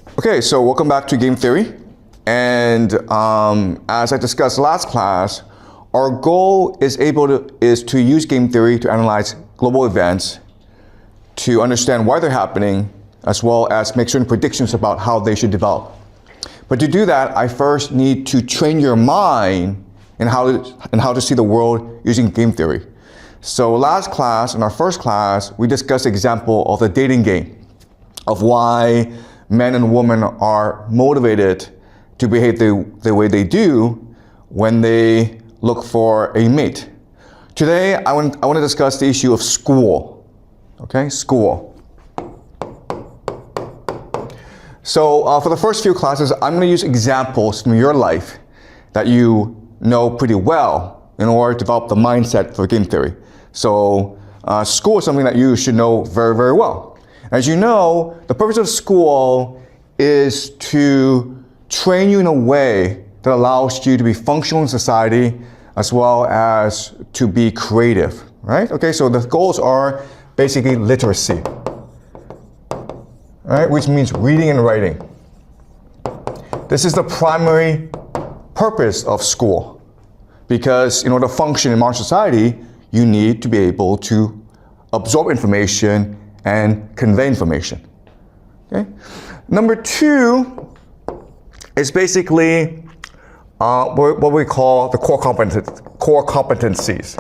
Okay, so welcome back to game theory. And as I discussed last class, our goal is to use game theory to analyze global events, to understand why they're happening, as well as make certain predictions about how they should develop. But to do that, I first need to train your mind in how to see the world using game theory. So last class, in our first class, we discussed the example of the dating game, of why men and women are motivated to behave the way they do when they look for a mate. Today, I want to discuss the issue of school. Okay, school. So for the first few classes, I'm going to use examples from your life that you know pretty well in order to develop the mindset for game theory. So school is something that you should know very, very well. As you know, the purpose of school is to train you in a way that allows you to be functional in society as well as to be creative, right? Okay, so the goals are basically literacy, right? Which means reading and writing. This is the primary purpose of school because in order to function in modern society, you need to be able to absorb information and convey information. Okay? Number two is basically what we call the core competencies.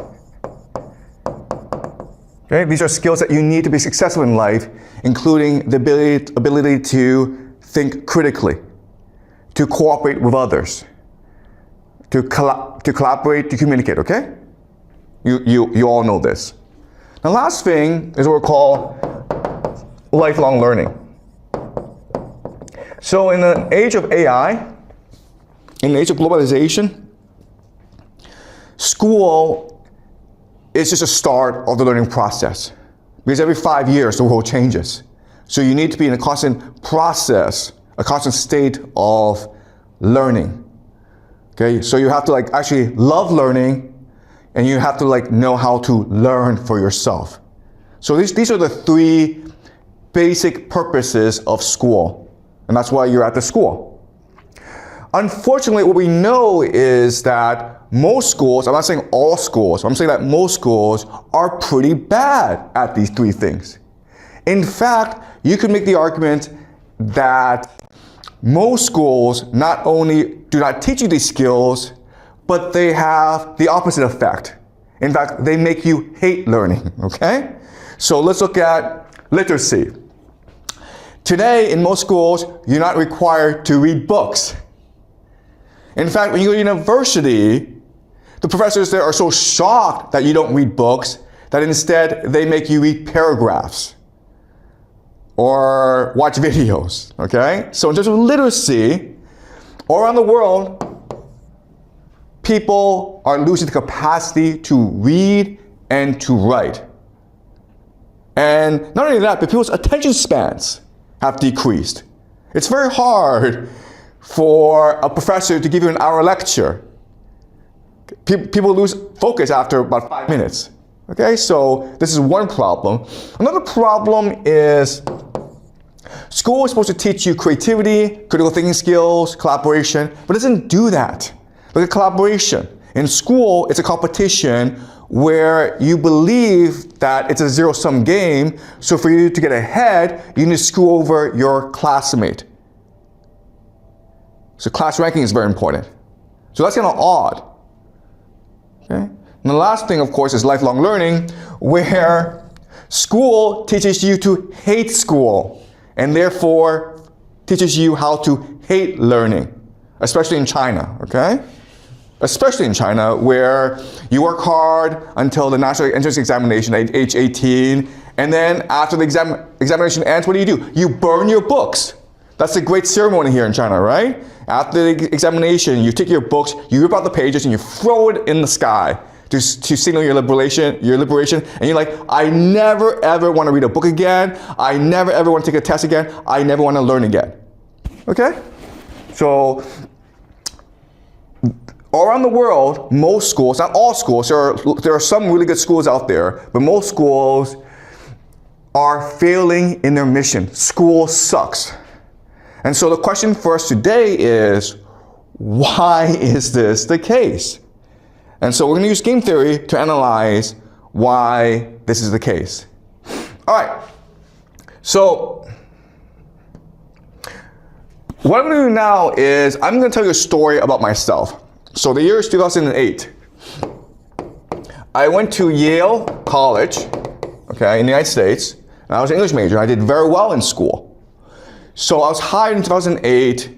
Okay? These are skills that you need to be successful in life, including the ability to think critically, to cooperate with others, to collaborate, to communicate, okay? You all know this. The last thing is what we call lifelong learning. So in the age of AI, in the age of globalization, school is just a start of the learning process. Because every 5 years, the world changes. So you need to be in a constant process, a constant state of learning. Okay, so you have to actually love learning, and you have to know how to learn for yourself. So these are the three basic purposes of school, and that's why you're at the school. Unfortunately, what we know is that most schools, I'm not saying all schools, I'm saying that most schools are pretty bad at these three things. In fact, you could make the argument that most schools not only do not teach you these skills, but they have the opposite effect. In fact, they make you hate learning, okay? So let's look at literacy. Today, in most schools, you're not required to read books. In fact, when you go to university, the professors there are so shocked that you don't read books that instead they make you read paragraphs or watch videos, okay? So in terms of literacy, all around the world, people are losing the capacity to read and to write. And not only that, but people's attention spans have decreased. It's very hard for a professor to give you an hour lecture. People lose focus after about 5 minutes. Okay, so this is one problem. Another problem is school is supposed to teach you creativity, critical thinking skills, collaboration, but it doesn't do that. Look at collaboration. In school, it's a competition where you believe that it's a zero-sum game, so for you to get ahead, you need to screw over your classmate. So class ranking is very important. So that's kind of odd. Okay? And the last thing, of course, is lifelong learning, where school teaches you to hate school, and therefore teaches you how to hate learning, especially in China, okay? Especially in China, where you work hard until the national entrance examination at age 18, and then after the examination ends, what do? You burn your books. That's a great ceremony here in China, right? After the examination, you take your books, you rip out the pages, and you throw it in the sky to signal your liberation, and you're like, I never ever want to read a book again, I never ever want to take a test again, I never want to learn again. Okay? So, all around the world, most schools, not all schools, there are some really good schools out there, but most schools are failing in their mission. School sucks. And so the question for us today is, why is this the case? And so we're going to use game theory to analyze why this is the case. All right, so what I'm going to do now is I'm going to tell you a story about myself. So the year is 2008. I went to Yale College, okay, in the United States, and I was an English major. I did very well in school. So I was hired in 2008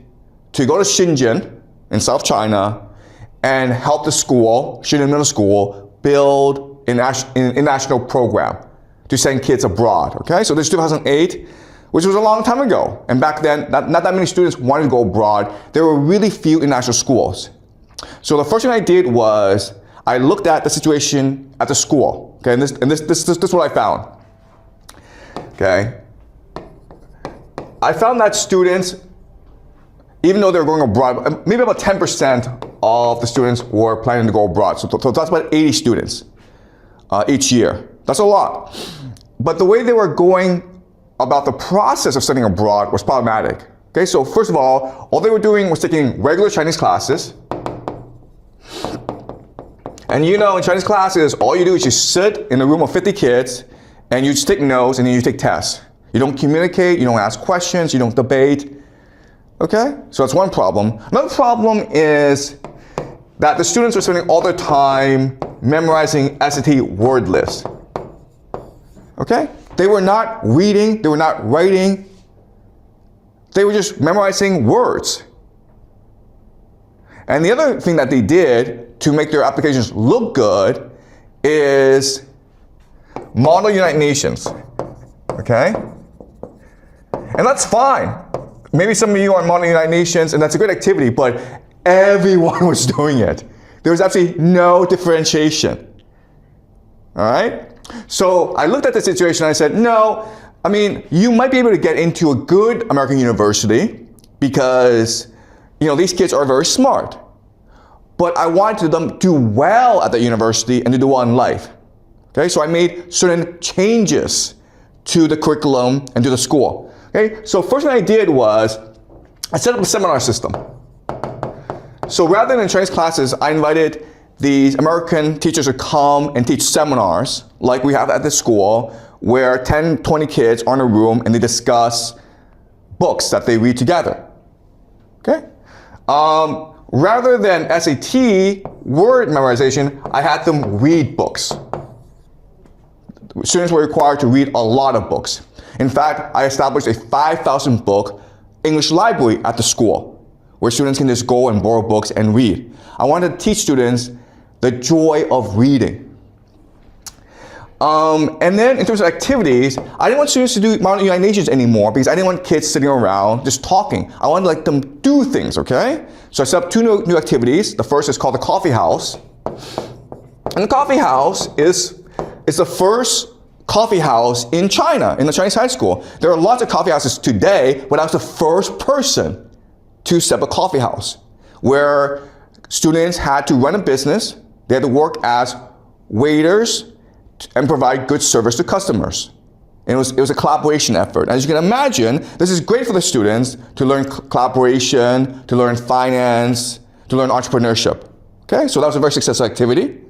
to go to Shenzhen in South China and help the school, Shenzhen Middle School, build an international program to send kids abroad, okay? So this is 2008, which was a long time ago. And back then, not that many students wanted to go abroad. There were really few international schools. So the first thing I did was I looked at the situation at the school, okay? And this is what I found, okay? I found that students, even though they were going abroad, maybe about 10% of the students were planning to go abroad. So that's about 80 students each year. That's a lot. But the way they were going about the process of studying abroad was problematic. Okay, so first of all they were doing was taking regular Chinese classes. And you know, in Chinese classes, all you do is you sit in a room of 50 kids and you just take notes and then you take tests. You don't communicate, you don't ask questions, you don't debate. Okay, so that's one problem. Another problem is that the students were spending all their time memorizing SAT word lists. Okay, they were not reading, they were not writing, they were just memorizing words. And the other thing that they did to make their applications look good is model United Nations, okay? And that's fine. Maybe some of you are modeling United Nations, and that's a great activity, but everyone was doing it. There was absolutely no differentiation. All right? So I looked at the situation and I said, no, I mean, you might be able to get into a good American university because, you know, these kids are very smart. But I wanted them to do well at the university and to do well in life. Okay, so I made certain changes to the curriculum and to the school. Okay, so first thing I did was I set up a seminar system. So rather than Chinese classes, I invited these American teachers to come and teach seminars like we have at this school where 10, 20 kids are in a room and they discuss books that they read together. Okay? Rather than SAT word memorization, I had them read books. Students were required to read a lot of books. In fact, I established a 5,000 book English library at the school where students can just go and borrow books and read. I wanted to teach students the joy of reading. And then in terms of activities, I didn't want students to do model United Nations anymore because I didn't want kids sitting around just talking. I wanted to let them do things, okay? So I set up two new activities. The first is called the coffee house. And the coffee house is the first coffee house in China, in the Chinese high school. There are lots of coffee houses today, but I was the first person to set up a coffee house where students had to run a business. They had to work as waiters and provide good service to customers. And it was a collaboration effort. As you can imagine, this is great for the students to learn collaboration, to learn finance, to learn entrepreneurship. Okay, so that was a very successful activity.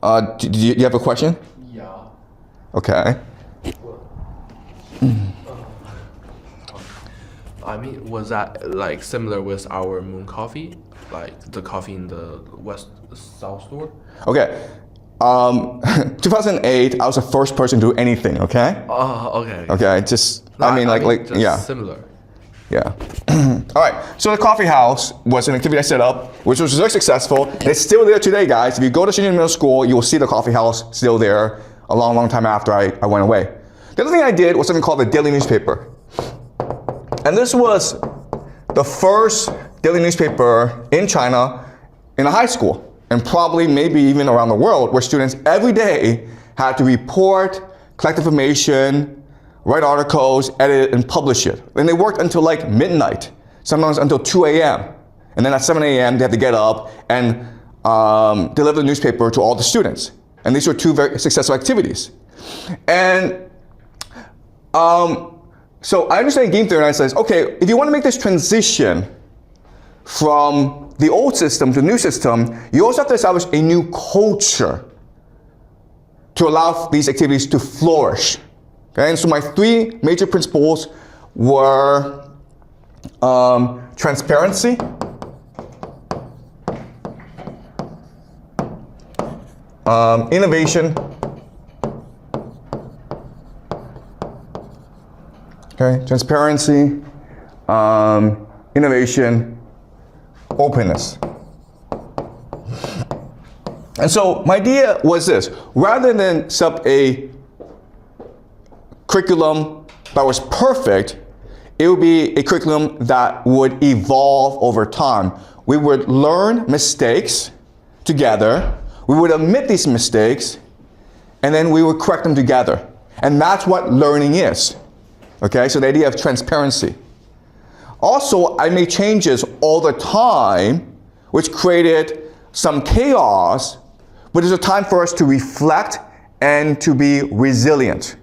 Do you have a question? Yeah. Okay. I mean, was that like similar with our Moon Coffee? Like the coffee in the South store? Okay. 2008, I was the first person to do anything, okay? Oh, okay. Okay, just, No, I mean, just yeah. similar. Yeah. All right, so the coffee house was an activity I set up, which was very successful. And it's still there today, guys. If you go to Shenzhen Middle School, you will see the coffee house still there a long, long time after I went away. The other thing I did was something called the daily newspaper. And this was the first daily newspaper in China in a high school, and probably maybe even around the world, where students every day had to report, collect information, write articles, edit it, and publish it. And they worked until like midnight, sometimes until 2 a.m. And then at 7 a.m. they had to get up and deliver the newspaper to all the students. And these were two very successful activities. And So I understand game theory, and I says, okay, if you want to make this transition from the old system to the new system, you also have to establish a new culture to allow these activities to flourish. Okay, and so my three major principles were transparency, innovation, okay, transparency, innovation, openness. And so my idea was this: rather than set up a curriculum that was perfect, it would be a curriculum that would evolve over time. We would learn mistakes together, we would admit these mistakes, and then we would correct them together. And that's what learning is. Okay, so the idea of transparency. Also, I made changes all the time, which created some chaos, but there's a time for us to reflect and to be resilient.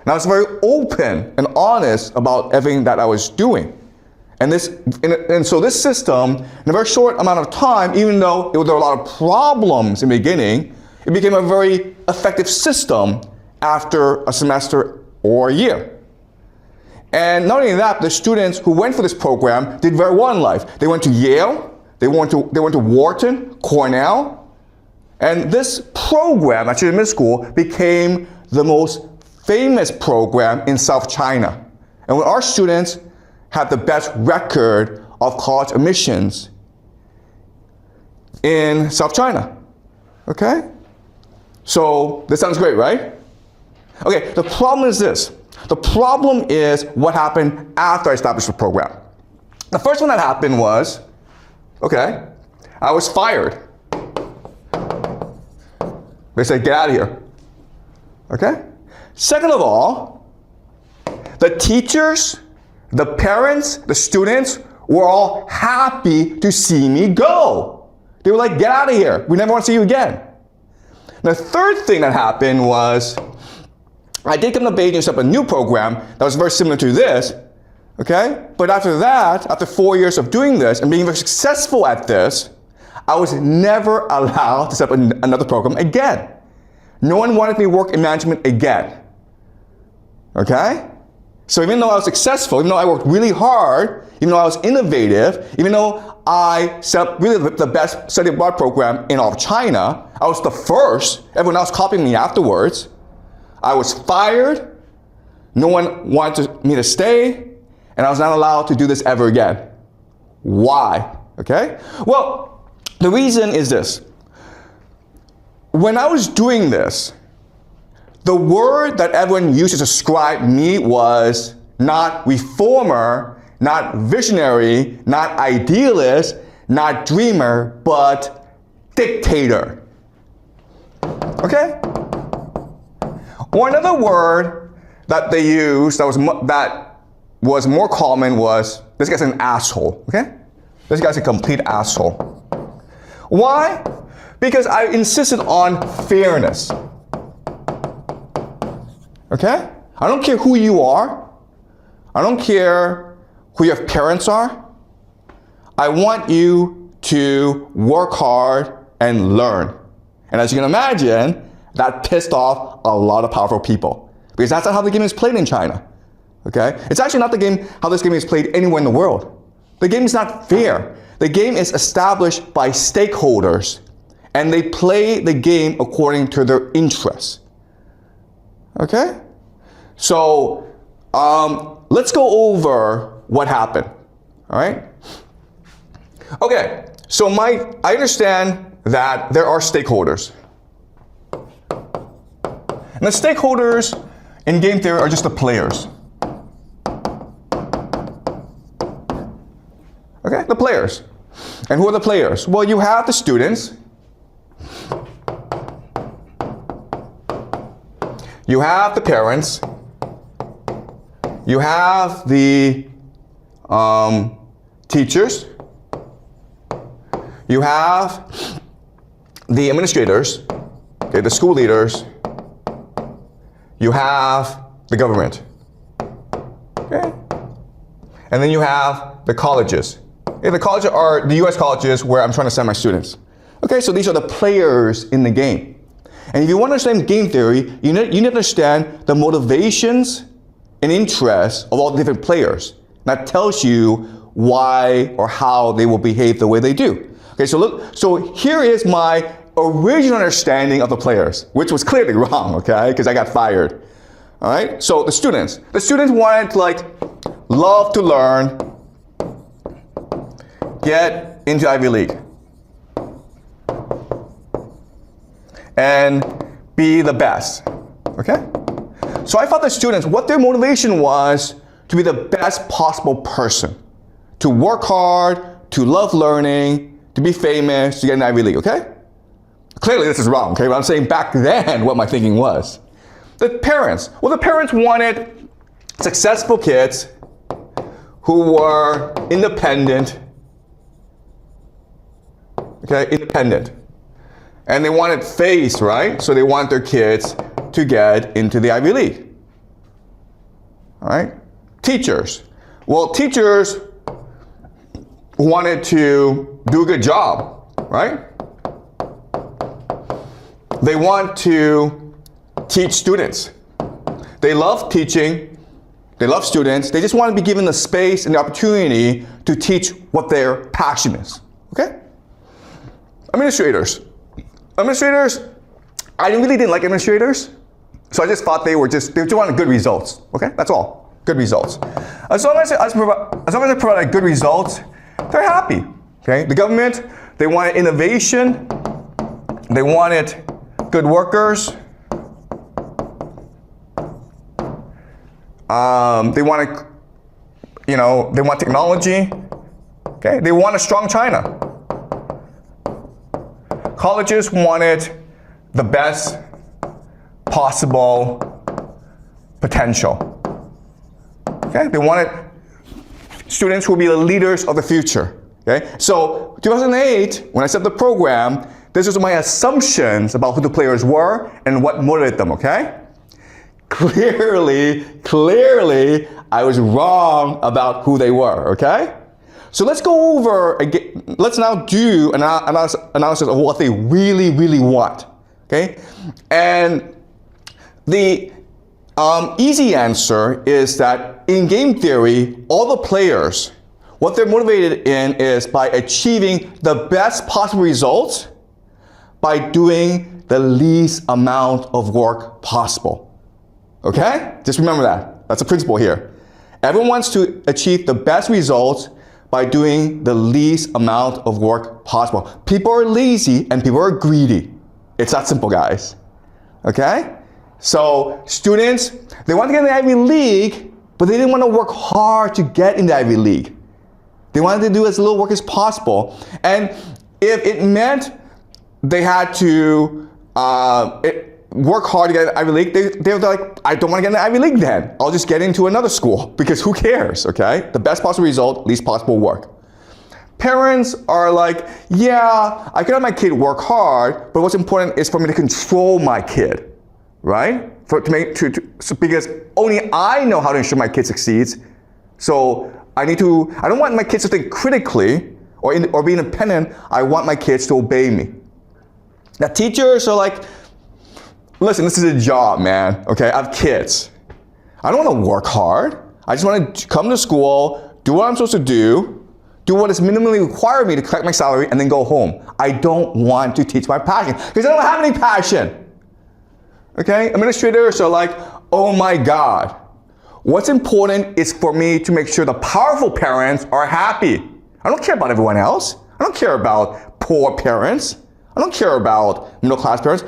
And I was very open and honest about everything that I was doing. And so this system, in a very short amount of time, even though there were a lot of problems in the beginning, it became a very effective system after a semester or a year. And not only that, the students who went for this program did very well in life. They went to Yale, they went to Wharton, Cornell, and this program, actually in middle school, became the most famous program in South China. And when our students had the best record of college admissions in South China. Okay? So this sounds great, right? Okay, the problem is this. The problem is what happened after I established the program. The first one that happened was, okay, I was fired. They said, get out of here. Okay? Second of all, the teachers, the parents, the students were all happy to see me go. They were like, get out of here. We never want to see you again. The third thing that happened was I did come to Beijing and set up a new program that was very similar to this, okay? But after that, after 4 years of doing this and being very successful at this, I was never allowed to set up another program again. No one wanted me to work in management again, okay? So even though I was successful, even though I worked really hard, even though I was innovative, even though I set up really the best study abroad program in all of China, I was the first, everyone else copying me afterwards, I was fired, no one wanted me to stay, and I was not allowed to do this ever again. Why? Okay? Well, the reason is this. When I was doing this, the word that everyone used to describe me was not reformer, not visionary, not idealist, not dreamer, but dictator. Okay? Or another word that they used that was more common was, this guy's an asshole, okay? This guy's a complete asshole. Why? Because I insisted on fairness. Okay? I don't care who you are. I don't care who your parents are. I want you to work hard and learn. And as you can imagine, that pissed off a lot of powerful people. Because that's not how the game is played in China. Okay? It's actually not how this game is played anywhere in the world. The game is not fair. The game is established by stakeholders, and they play the game according to their interests. Okay? So, let's go over what happened. All right? Okay, so I understand that there are stakeholders. And the stakeholders in game theory are just the players. Okay, the players. And who are the players? Well, you have the students. You have the parents. You have the teachers. You have the administrators, okay, the school leaders. You have the government. Okay? And then you have the colleges. Okay, the colleges are the US colleges where I'm trying to send my students. Okay, so these are the players in the game. And if you want to understand game theory, you need to understand the motivations and interests of all the different players. That tells you why or how they will behave the way they do. Okay, so look, so here is my original understanding of the players, which was clearly wrong, okay, because I got fired. All right, so the students wanted to like love to learn, get into Ivy League, and be the best, okay? So I thought the students, what their motivation was to be the best possible person, to work hard, to love learning, to be famous, to get an Ivy League, okay? Clearly this is wrong, okay? But I'm saying back then what my thinking was. The parents wanted successful kids who were independent, okay, independent. And they wanted faith, right? So they want their kids to get into the Ivy League. All right? Teachers. Well, teachers wanted to do a good job, right? They want to teach students. They love teaching. They love students. They just want to be given the space and the opportunity to teach what their passion is, okay? Administrators, I really didn't like administrators, so I just thought they just wanted good results, okay? That's all, good results. As long as I provided good results, they're happy, okay? The government, they wanted innovation, they wanted good workers, they wanted, they want technology, okay? They want a strong China. Colleges wanted the best possible potential. Okay? They wanted students who will be the leaders of the future. Okay? So 2008, when I set the program, this was my assumptions about who the players were and what motivated them, okay? Clearly, I was wrong about who they were, okay? So let's go over again. Let's now do an analysis of what they really want. Okay, and the easy answer is that in game theory, all the players, what they're motivated in is by achieving the best possible results by doing the least amount of work possible. Okay, just remember that. That's a principle here. Everyone wants to achieve the best results by doing the least amount of work possible. People are lazy and people are greedy. It's that simple, guys. Okay? So students, they want to get in the Ivy League, but they didn't want to work hard to get in the Ivy League. They wanted to do as little work as possible. And if it meant they had to work hard to get in the Ivy League, they were like, I don't want to get in the Ivy League then. I'll just get into another school, because who cares, okay? The best possible result, least possible work. Parents are like, yeah, I can have my kid work hard, but what's important is for me to control my kid, right? Because only I know how to ensure my kid succeeds. So I don't want my kids to think critically or be independent. I want my kids to obey me. Now teachers are like, listen, this is a job, man, okay? I have kids. I don't want to work hard. I just want to come to school, do what I'm supposed to do what is minimally required of me to collect my salary, and then go home. I don't want to teach my passion, because I don't have any passion. Okay? Administrators are like, oh my God. What's important is for me to make sure the powerful parents are happy. I don't care about everyone else. I don't care about poor parents. I don't care about middle-class parents.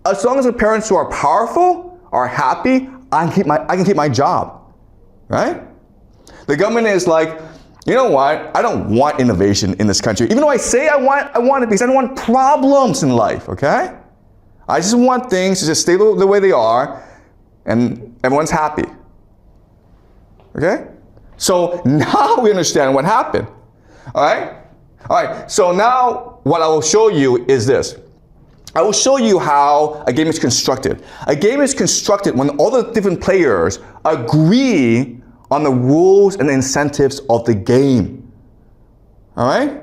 As long as the parents who are powerful are happy, I can keep my job, right? The government is like, you know what? I don't want innovation in this country. Even though I say I want it, because I don't want problems in life, okay? I just want things to just stay the way they are, and everyone's happy, okay? So now we understand what happened, all right? All right, so now what I will show you is this. I will show you how a game is constructed. A game is constructed when all the different players agree on the rules and incentives of the game. All right?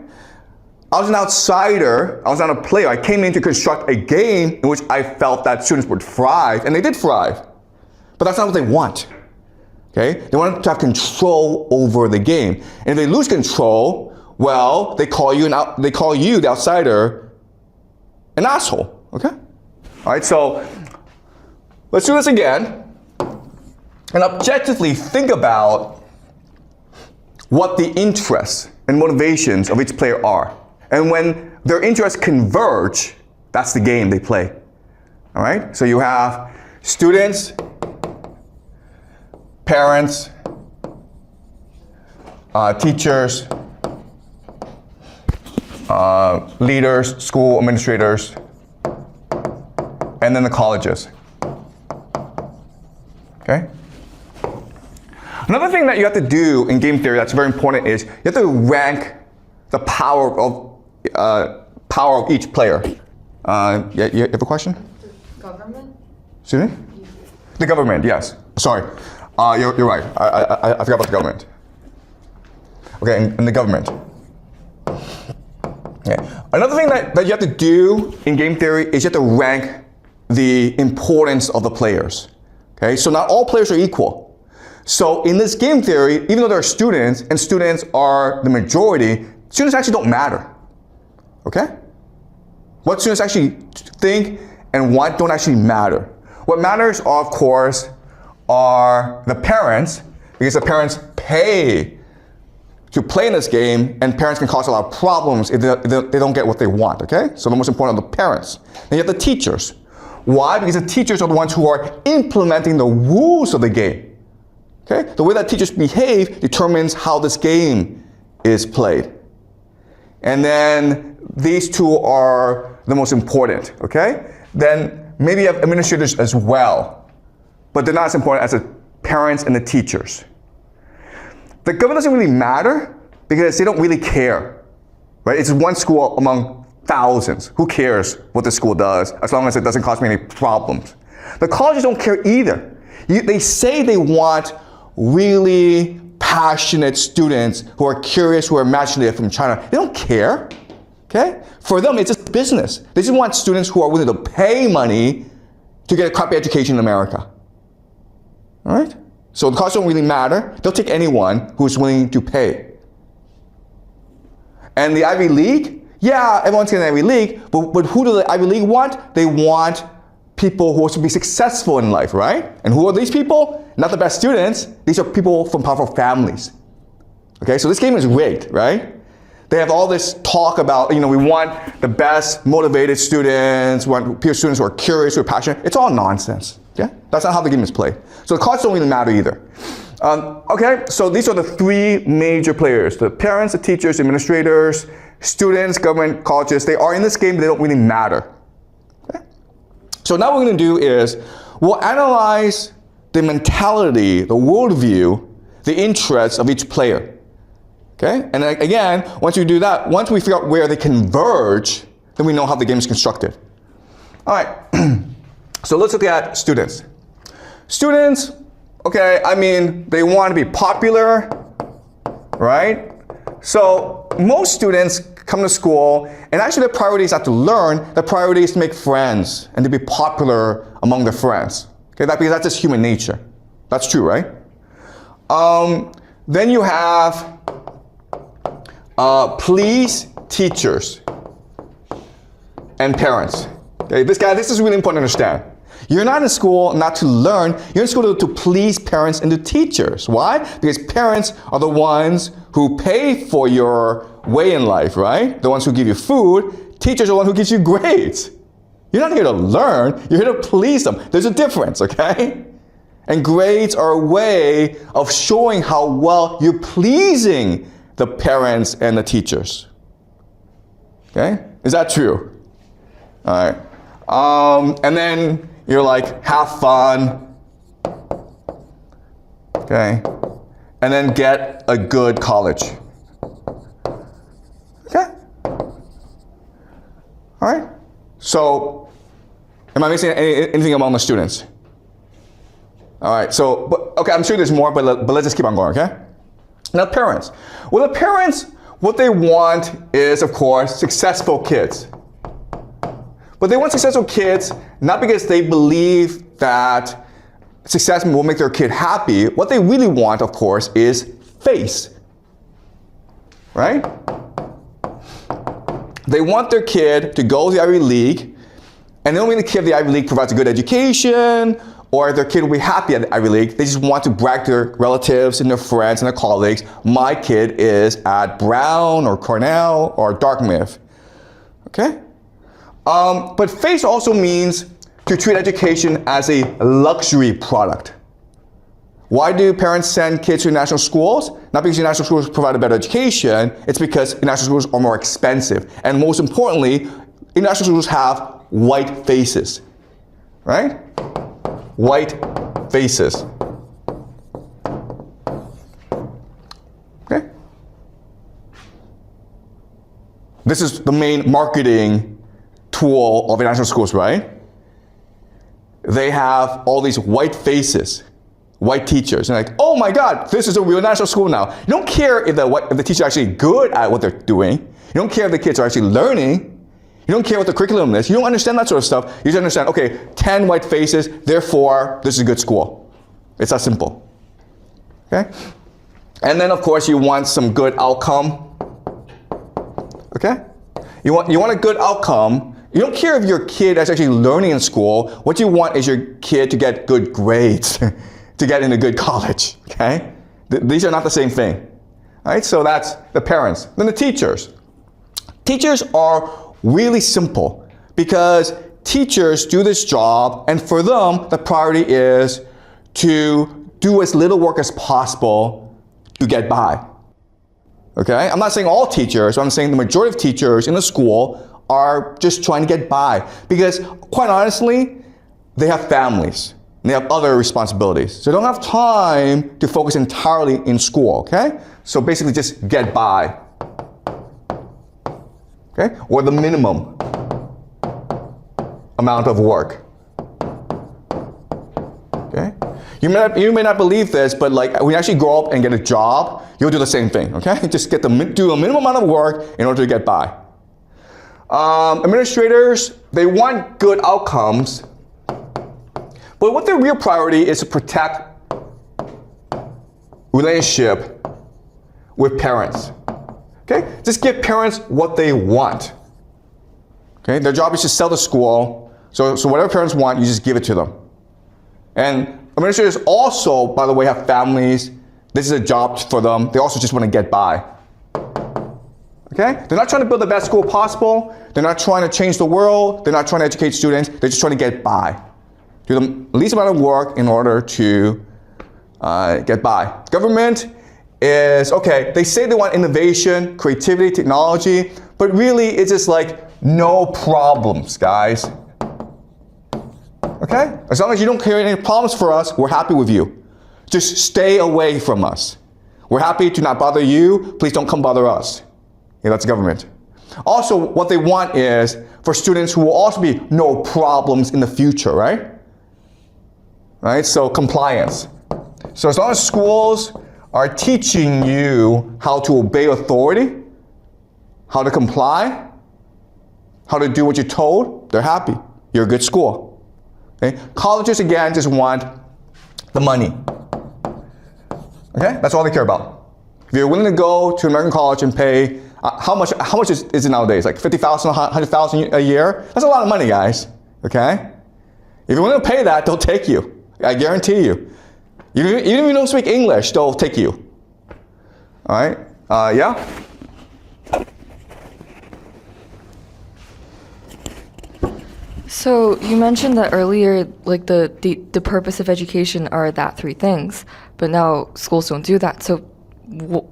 I was an outsider, I was not a player. I came in to construct a game in which I felt that students would thrive, and they did thrive. But that's not what they want. Okay? They want to have control over the game. And if they lose control, well, they call you, the outsider, an asshole. Okay? All right, so let's do this again and objectively think about what the interests and motivations of each player are. And when their interests converge, that's the game they play. All right? So you have students, parents, teachers, leaders, school administrators, and then the colleges. Okay? Another thing that you have to do in game theory that's very important is you have to rank the power of each player. Yeah, you have a question? The government? Excuse me? The government, yes. Sorry. You're right. I forgot about the government. Okay, in the government. Okay. Another thing that you have to do in game theory is you have to rank the importance of the players. Okay, so not all players are equal. So in this game theory, even though there are students, and students are the majority, students actually don't matter. Okay? What students actually think and want don't actually matter. What matters, of course, are the parents, because the parents pay to play in this game, and parents can cause a lot of problems if they don't get what they want, okay? So the most important are the parents. Then you have the teachers. Why? Because the teachers are the ones who are implementing the rules of the game, okay? The way that teachers behave determines how this game is played. And then these two are the most important, okay? Then maybe you have administrators as well, but they're not as important as the parents and the teachers. The government doesn't really matter because they don't really care, right? It's one school among thousands. Who cares what the school does as long as it doesn't cause me any problems? The colleges don't care either. They say they want really passionate students who are curious, who are imaginative from China. They don't care, okay? For them, it's just business. They just want students who are willing to pay money to get a crappy education in America, all right? So the costs don't really matter. They'll take anyone who's willing to pay. And the Ivy League, yeah, everyone's getting the Ivy League, but who do the Ivy League want? They want people who are to be successful in life, right? And who are these people? Not the best students. These are people from powerful families. Okay, so this game is rigged, right? They have all this talk about, we want the best motivated students, we want peer students who are curious, who are passionate. It's all nonsense, okay? That's not how the game is played. So the cards don't really matter either. Okay, so these are the three major players: the parents, the teachers, the administrators, students, government, colleges. They are in this game, but they don't really matter. Okay? So now what we're gonna do is, we'll analyze the mentality, the worldview, the interests of each player. Okay? And again, once we do that, once we figure out where they converge, then we know how the game is constructed. All right, so let's look at students. Students, okay, they want to be popular, right? So most students come to school, and actually their priority is not to learn, their priority is to make friends and to be popular among their friends. Okay, because that's just human nature. That's true, right? Then you have please teachers and parents. Okay, this is really important to understand. You're not in school not to learn, you're in school to please parents and to teachers. Why? Because parents are the ones who pay for your way in life, right? The ones who give you food. Teachers are the ones who gives you grades. You're not here to learn, you're here to please them. There's a difference, okay? And grades are a way of showing how well you're pleasing the parents and the teachers. Okay? Is that true? All right. And then you're like, have fun. Okay? And then get a good college. Okay? All right? So, am I missing anything among the students? All right, so, okay, I'm sure there's more, but let's just keep on going, okay? Now, parents. Well, the parents, what they want is, of course, successful kids. But they want successful kids not because they believe that success will make their kid happy. What they really want, of course, is face, right? They want their kid to go to the Ivy League, and they don't mean the kid of the Ivy League provides a good education, or their kid will be happy at the Ivy League. They just want to brag to their relatives and their friends and their colleagues, my kid is at Brown or Cornell or Dartmouth, okay? But face also means to treat education as a luxury product. Why do parents send kids to national schools? Not because the national schools provide a better education, it's because national schools are more expensive. And most importantly, national schools have white faces, right? White faces. Okay? This is the main marketing tool of the national schools, right? They have all these white faces, white teachers, and like, oh my God, this is a real national school now. You don't care if the teacher is actually good at what they're doing. You don't care if the kids are actually learning. You don't care what the curriculum is. You don't understand that sort of stuff. You just understand, okay, 10 white faces, therefore, this is a good school. It's that simple, okay? And then, of course, you want some good outcome, okay? You want a good outcome. You don't care if your kid is actually learning in school. What you want is your kid to get good grades, to get into good college, okay? These are not the same thing, all right? So that's the parents. Then the teachers. Teachers are really simple because teachers do this job, and for them, the priority is to do as little work as possible to get by. Okay? I'm not saying all teachers, I'm saying the majority of teachers in the school are just trying to get by because, quite honestly, they have families and they have other responsibilities. So they don't have time to focus entirely in school, okay? So basically just get by. Okay? Or the minimum amount of work. Okay? You may not believe this, but like when you actually grow up and get a job, you'll do the same thing, okay? Just do a minimum amount of work in order to get by. Administrators, they want good outcomes, but what their real priority is to protect relationship with parents. Okay? Just give parents what they want. Okay? Their job is to sell the school. So whatever parents want, you just give it to them. And administrators also, by the way, have families. This is a job for them. They also just want to get by. Okay? They're not trying to build the best school possible. They're not trying to change the world. They're not trying to educate students. They're just trying to get by. Do the least amount of work in order to get by. Government is, okay, they say they want innovation, creativity, technology, but really it's just like no problems, guys. Okay? As long as you don't create any problems for us, we're happy with you. Just stay away from us. We're happy to not bother you. Please don't come bother us. Yeah, that's government. Also, what they want is for students who will also be no problems in the future, right? Right? So compliance. So as long as schools are teaching you how to obey authority, how to comply, how to do what you're told, they're happy. You're a good school. Okay? Colleges, again, just want the money. Okay? That's all they care about. If you're willing to go to an American college and pay, how much is it nowadays? Like $50,000, $100,000 a year? That's a lot of money, guys. Okay? If you're willing to pay that, they'll take you. I guarantee you. Even if you don't speak English, they'll take you. All right? Yeah? So you mentioned that earlier, like the purpose of education are that three things, but now schools don't do that. So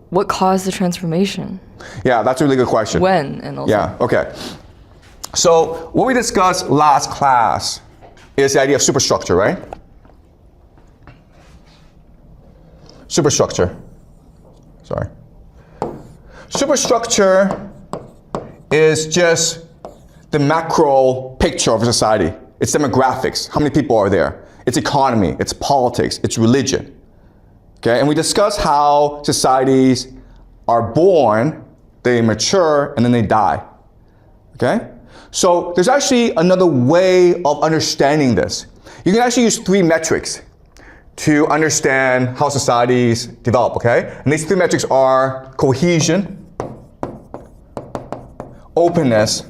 what caused the transformation? Yeah, that's a really good question. When and also. Yeah, okay. So what we discussed last class is the idea of superstructure, right? Superstructure. Sorry. Superstructure is just the macro picture of a society. It's demographics. How many people are there? it's economy, it's politics, it's religion. Okay, and we discuss how societies are born, they mature, and then they die. Okay? So there's actually another way of understanding this. You can actually use 3 metrics to understand how societies develop, okay? And these 3 metrics are cohesion, openness,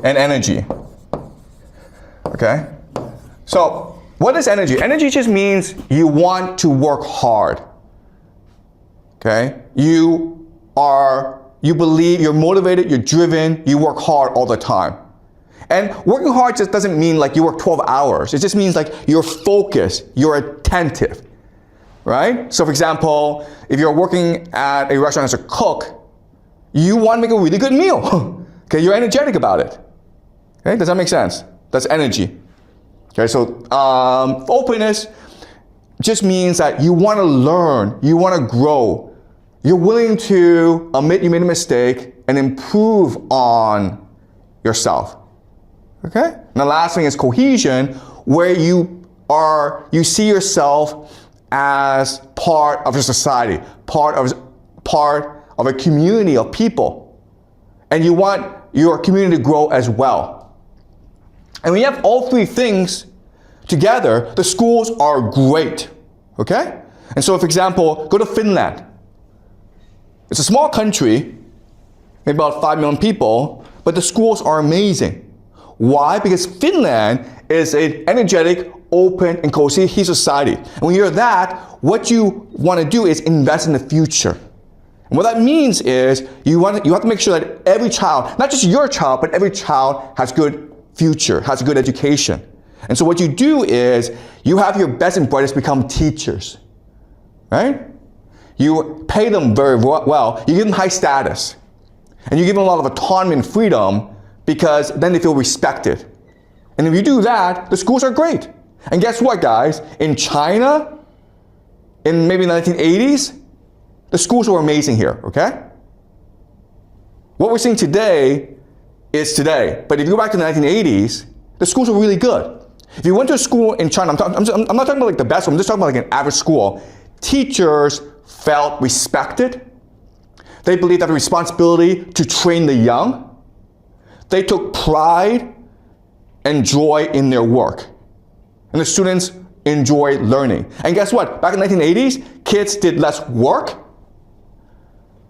and energy. Okay? So what is energy? Energy just means you want to work hard. Okay? You believe, you're motivated, you're driven, you work hard all the time. And working hard just doesn't mean like you work 12 hours. It just means like you're focused, you're attentive, right? So for example, if you're working at a restaurant as a cook, you want to make a really good meal. Okay, you're energetic about it. Okay, does that make sense? That's energy. Okay, so openness just means that you want to learn, you want to grow. You're willing to admit you made a mistake and improve on yourself. Okay? And the last thing is cohesion, where you see yourself as part of a society, part of a community of people. And you want your community to grow as well. And when you have all 3 things together, the schools are great. Okay? And so for example, go to Finland. It's a small country, maybe about 5 million people, but the schools are amazing. Why? Because Finland is an energetic, open, and cohesive society. And when you're that, what you want to do is invest in the future. And what that means is you have to make sure that every child, not just your child, but every child has good future, has a good education. And so what you do is you have your best and brightest become teachers, right? You pay them very well, you give them high status, and you give them a lot of autonomy and freedom because then they feel respected. And if you do that, the schools are great. And guess what, guys? In China, in maybe the 1980s, the schools were amazing here, okay? What we're seeing today is today. But if you go back to the 1980s, the schools were really good. If you went to a school in China, I'm not talking about like the best one, I'm just talking about like an average school. Teachers felt respected. They believed they had a responsibility to train the young. They took pride and joy in their work. And the students enjoyed learning. And guess what? Back in the 1980s, kids did less work.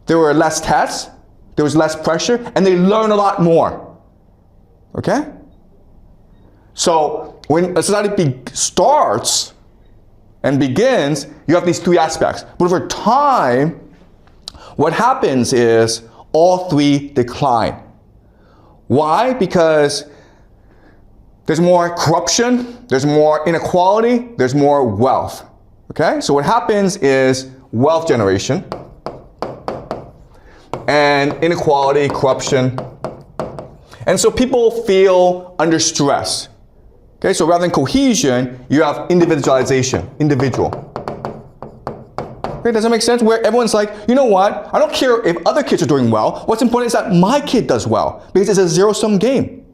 There were less tests. There was less pressure. And they learned a lot more. Okay? So when a society starts and begins, you have these 3 aspects. But over time, what happens is all 3 decline. Why? Because there's more corruption, there's more inequality, there's more wealth. Okay? So what happens is wealth generation and inequality, corruption. And so people feel under stress. Okay, so rather than cohesion, you have individualization, individual. Okay, does that make sense? Where everyone's like, you know what? I don't care if other kids are doing well. What's important is that my kid does well, because it's a zero-sum game.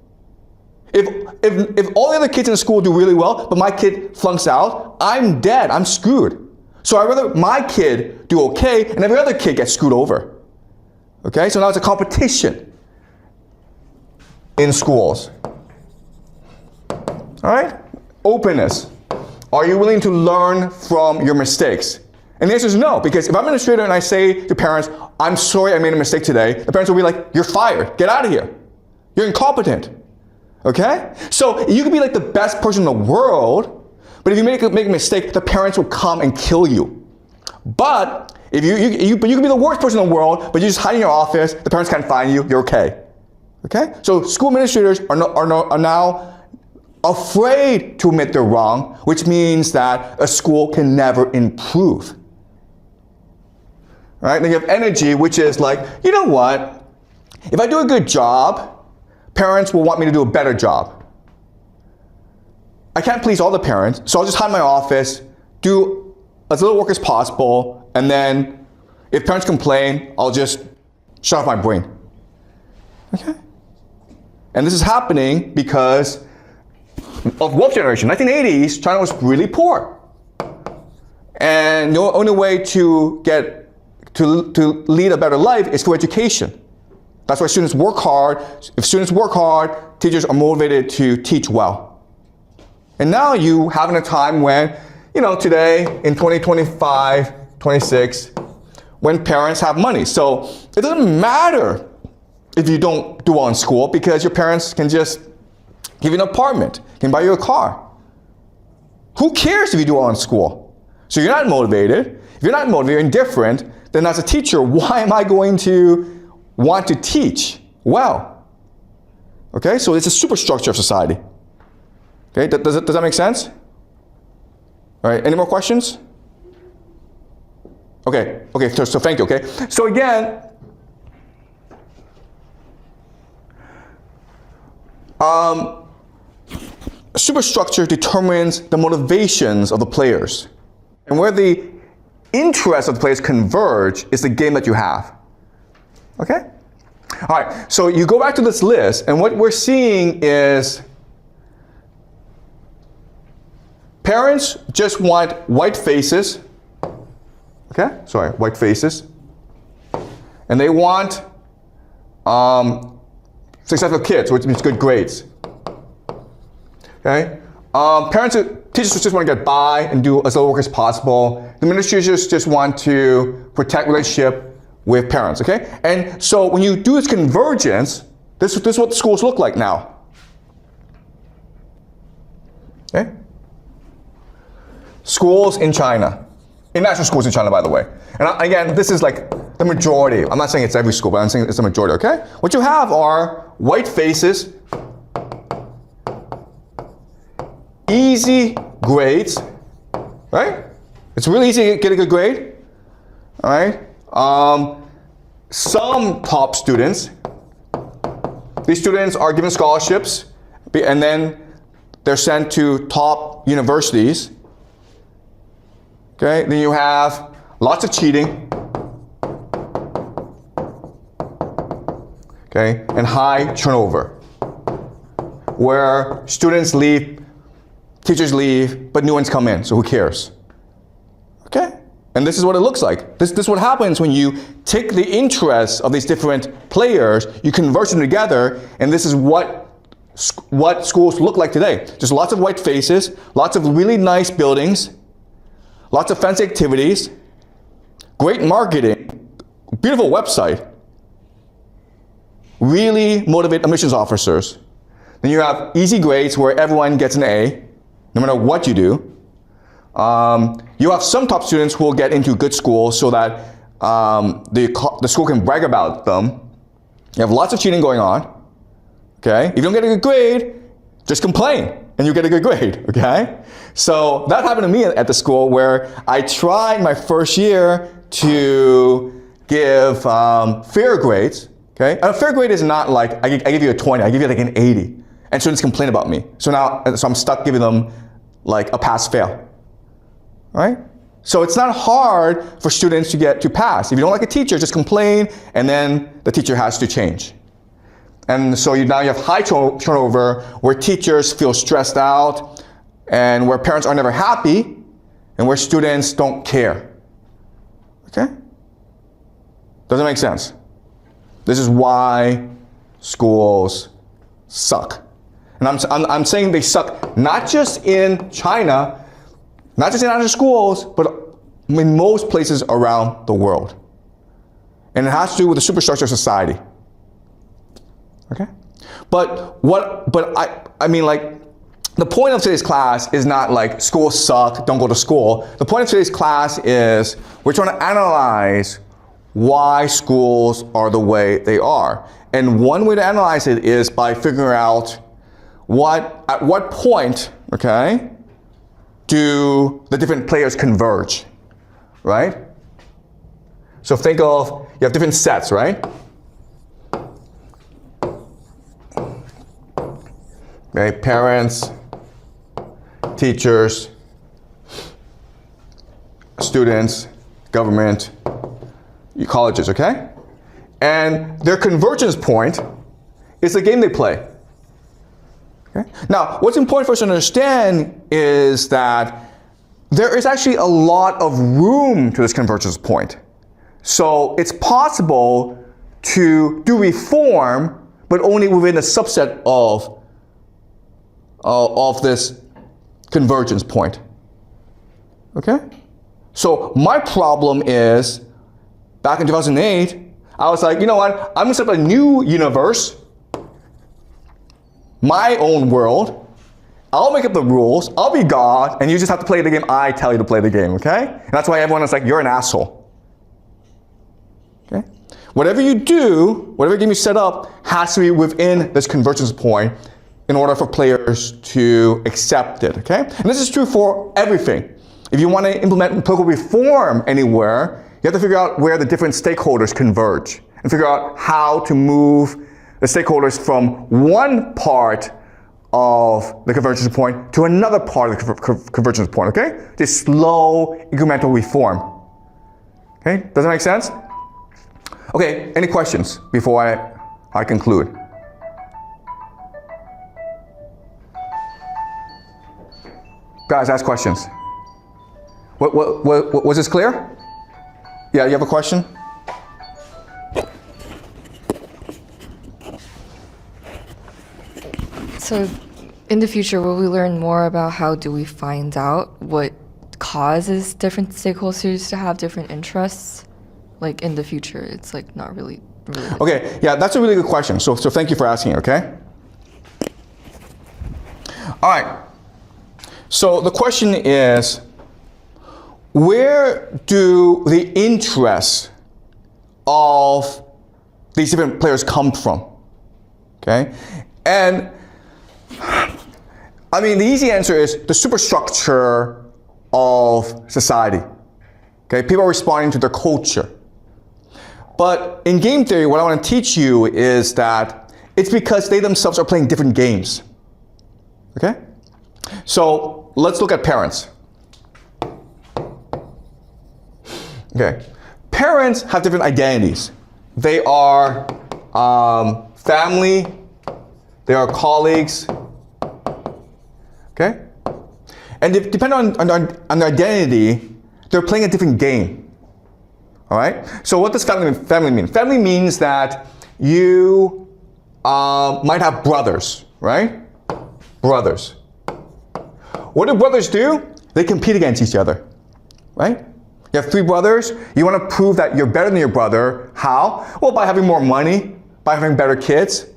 If all the other kids in the school do really well, but my kid flunks out, I'm dead, I'm screwed. So I'd rather my kid do okay, and every other kid gets screwed over. Okay, so now it's a competition in schools. All right? Openness. Are you willing to learn from your mistakes? And the answer is no, because if I'm an administrator and I say to parents, I'm sorry I made a mistake today, the parents will be like, you're fired, get out of here. You're incompetent. Okay? So you could be like the best person in the world, but if you make a mistake, the parents will come and kill you. But if you could be the worst person in the world, but you just hide in your office, the parents can't find you, you're okay. Okay? So school administrators are now afraid to admit they're wrong, which means that a school can never improve. Right? Then you have energy, which is like, you know what? If I do a good job, parents will want me to do a better job. I can't please all the parents, so I'll just hide in my office, do as little work as possible, and then if parents complain, I'll just shut off my brain. Okay? And this is happening because of wealth generation. 1980s, China was really poor. And the only way to lead a better life is through education. That's why students work hard. If students work hard, teachers are motivated to teach well. And now you have in a time when, today in 2025, 26, when parents have money. So it doesn't matter if you don't do well in school because your parents can just give you an apartment, can buy you a car. Who cares if you do well in school? So you're not motivated. If you're not motivated, you're indifferent, then as a teacher, why am I going to want to teach well? Okay, so it's a superstructure of society. Okay, does that make sense? All right, any more questions? Okay, so thank you, okay? So again, superstructure determines the motivations of the players. And where the interests of the players converge is the game that you have. Okay? All right, so you go back to this list, and what we're seeing is parents just want white faces. Okay? Sorry, white faces. And they want successful kids, which means good grades. Okay? Teachers just want to get by and do as little work as possible. The administrators just want to protect relationship with parents, okay? And so when you do this convergence, this is what the schools look like now. Okay? Schools in China. International schools in China, by the way. And again, this is like the majority. I'm not saying it's every school, but I'm saying it's the majority, okay? What you have are white faces, easy grades, right? It's really easy to get a good grade, all right? Some top students, these students are given scholarships, and then they're sent to top universities. Okay, then you have lots of cheating, okay, and high turnover, where students leave, teachers leave, but new ones come in, so who cares? Okay, and this is what it looks like. This is what happens when you take the interests of these different players, you converge them together, and this is what schools look like today. Just lots of white faces, lots of really nice buildings, lots of fancy activities, great marketing, beautiful website, really motivate admissions officers. Then you have easy grades where everyone gets an A, no matter what you do. You have some top students who will get into good schools so that the school can brag about them. You have lots of cheating going on, okay? If you don't get a good grade, just complain and you get a good grade, okay? So that happened to me at the school where I tried my first year to give fair grades, okay? And a fair grade is not like, I give you a 20, I give you like an 80. And students complain about me. So I'm stuck giving them like a pass-fail, right? So it's not hard for students to get to pass. If you don't like a teacher, just complain, and then the teacher has to change. And so now you have high turnover where teachers feel stressed out and where parents are never happy and where students don't care. Okay? Does that make sense? This is why schools suck. And I'm saying they suck not just in China, not just in other schools, but in most places around the world. And it has to do with the superstructure of society. Okay? But I mean, like, the point of today's class is not like schools suck, don't go to school. The point of today's class is we're trying to analyze why schools are the way they are. And one way to analyze it is by figuring out at what point, okay, do the different players converge, right? So think of, you have different sets, right? Okay, parents, teachers, students, government, colleges, okay? And their convergence point is the game they play. Okay? Now, what's important for us to understand is that there is actually a lot of room to this convergence point. So it's possible to do reform, but only within a subset of this convergence point. Okay? So my problem is, back in 2008, I was like, you know what? I'm gonna set up a new universe, my own world. I'll make up the rules, I'll be God, and you just have to play the game I tell you to play the game, okay? And that's why everyone is like, you're an asshole. Okay? Whatever you do, whatever game you set up, has to be within this convergence point in order for players to accept it, okay? And this is true for everything. If you want to implement political reform anywhere, you have to figure out where the different stakeholders converge and figure out how to move the stakeholders from one part of the convergence point to another part of the convergence point, okay? This slow, incremental reform. Okay, does that make sense? Okay, any questions before I conclude? Guys, ask questions. Was this clear? Yeah, you have a question? So in the future, will we learn more about how do we find out what causes different stakeholders to have different interests? Like in the future, it's like not really. Okay, yeah, that's a really good question. So thank you for asking, okay? All right, so the question is, where do the interests of these different players come from, okay? And I mean, the easy answer is the superstructure of society, okay? People are responding to their culture. But in game theory, what I want to teach you is that it's because they themselves are playing different games, okay? So let's look at parents. Okay, parents have different identities. They are family, they are colleagues, okay? And depending on their identity, they're playing a different game, all right? So what does family mean? Family means that you might have brothers, right? Brothers. What do brothers do? They compete against each other, right? You have 3 brothers, you want to prove that you're better than your brother. How? Well, by having more money, by having better kids,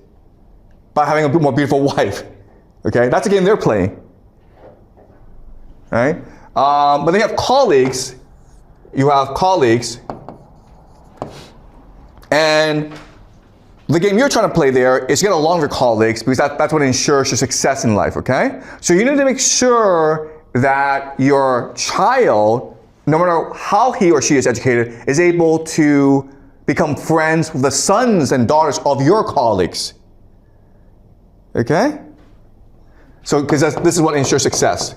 by having a bit more beautiful wife. Okay, that's the game they're playing. Right? But then you have colleagues. You have colleagues. And the game you're trying to play there is to get along with your colleagues because that's what ensures your success in life, okay? So you need to make sure that your child, no matter how he or she is educated, is able to become friends with the sons and daughters of your colleagues. Okay? So, because this is what ensures success.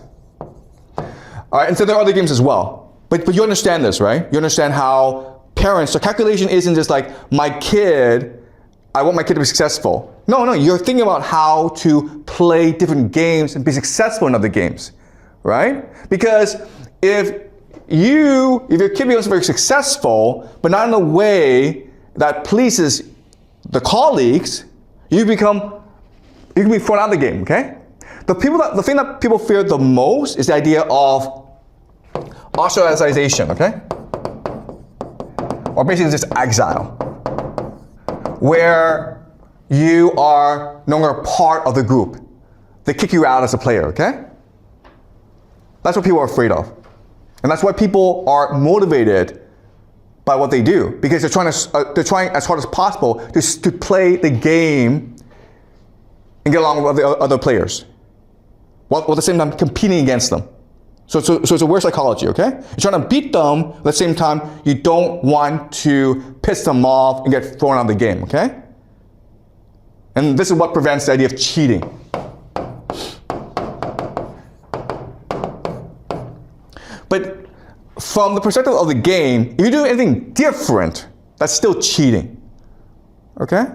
All right, and so there are other games as well. But you understand this, right? You understand how parents, so calculation isn't just like, my kid, I want my kid to be successful. No, you're thinking about how to play different games and be successful in other games, right? Because if your kid becomes very successful, but not in a way that pleases the colleagues, you can be thrown out of the game, okay? The thing that people fear the most is the idea of ostracization, okay? Or basically just exile, where you are no longer part of the group. They kick you out as a player, okay? That's what people are afraid of. And that's why people are motivated by what they do, because they're trying as hard as possible to play the game and get along with the other players, while at the same time competing against them. So it's a weird psychology, okay? You're trying to beat them, at the same time you don't want to piss them off and get thrown out of the game, okay? And this is what prevents the idea of cheating. But from the perspective of the game, if you do anything different, that's still cheating, okay?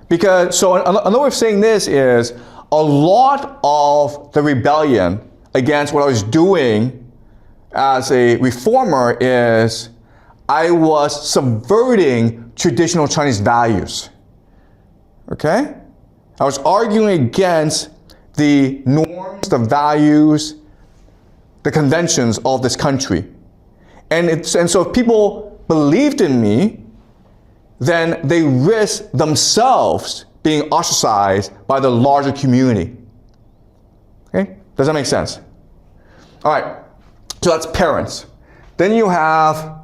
Because, so another way of saying this is, a lot of the rebellion against what I was doing as a reformer is I was subverting traditional Chinese values. Okay? I was arguing against the norms, the values, the conventions of this country. And so if people believed in me, then they risked themselves being ostracized by the larger community. Okay? Does that make sense? All right, so that's parents. Then you have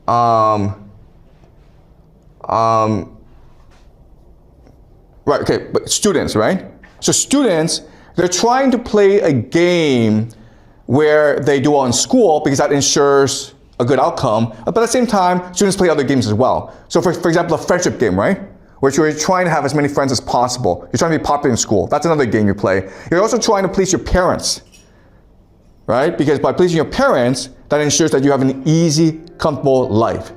right, okay, but students, right? So students, they're trying to play a game where they do well in school because that ensures a good outcome, but at the same time, students play other games as well. So for example, a friendship game, right? Where you're trying to have as many friends as possible. You're trying to be popular in school. That's another game you play. You're also trying to please your parents, right? Because by pleasing your parents, that ensures that you have an easy, comfortable life.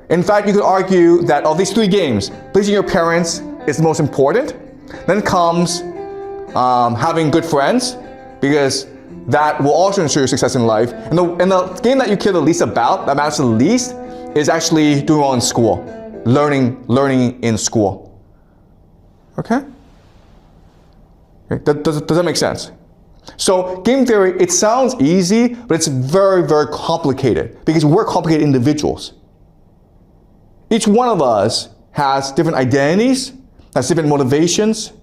In fact, you could argue that of these three games, pleasing your parents is the most important. Then comes having good friends, because that will also ensure your success in life. And the game that you care the least about, that matters the least, is actually doing well in school. Learning in school. Okay? Does that make sense? So game theory, it sounds easy, but it's very, very complicated because we're complicated individuals. Each one of us has different identities, has different motivations,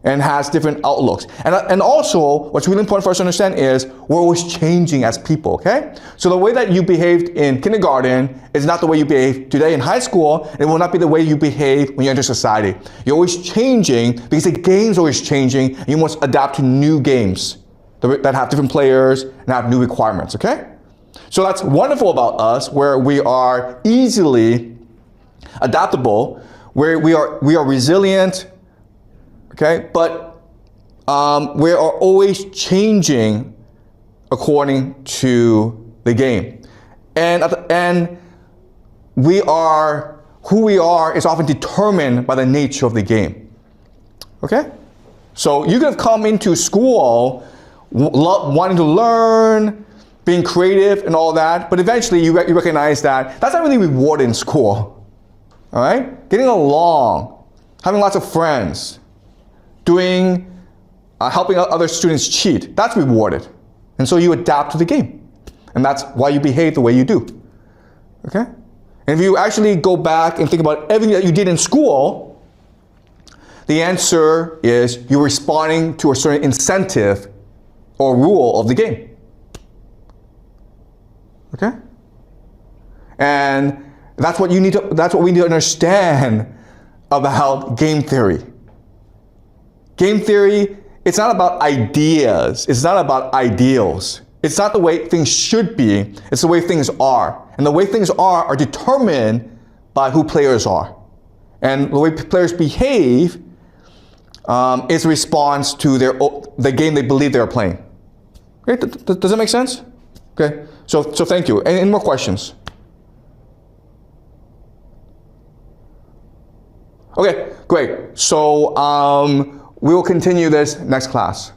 and has different outlooks. And also, what's really important for us to understand is we're always changing as people, okay? So the way that you behaved in kindergarten is not the way you behave today in high school, and it will not be the way you behave when you enter society. You're always changing because the game's always changing, and you must adapt to new games that have different players and have new requirements, okay? So that's wonderful about us, where we are easily adaptable, where we are resilient, okay, but we are always changing according to the game. And we are, who we are is often determined by the nature of the game, okay? So you could have come into school wanting to learn, being creative and all that, but eventually you recognize that that's not really rewarded in school, all right? Getting along, having lots of friends, doing, helping other students cheat, that's rewarded. And so you adapt to the game. And that's why you behave the way you do, okay? And if you actually go back and think about everything that you did in school, the answer is you're responding to a certain incentive or rule of the game, okay? And that's what we need to understand about game theory. Game theory, it's not about ideas. It's not about ideals. It's not the way things should be. It's the way things are. And the way things are determined by who players are. And the way players behave is a response to the game they believe they're playing. Okay, does that make sense? Okay, so thank you. Any more questions? Okay, great. So we will continue this next class.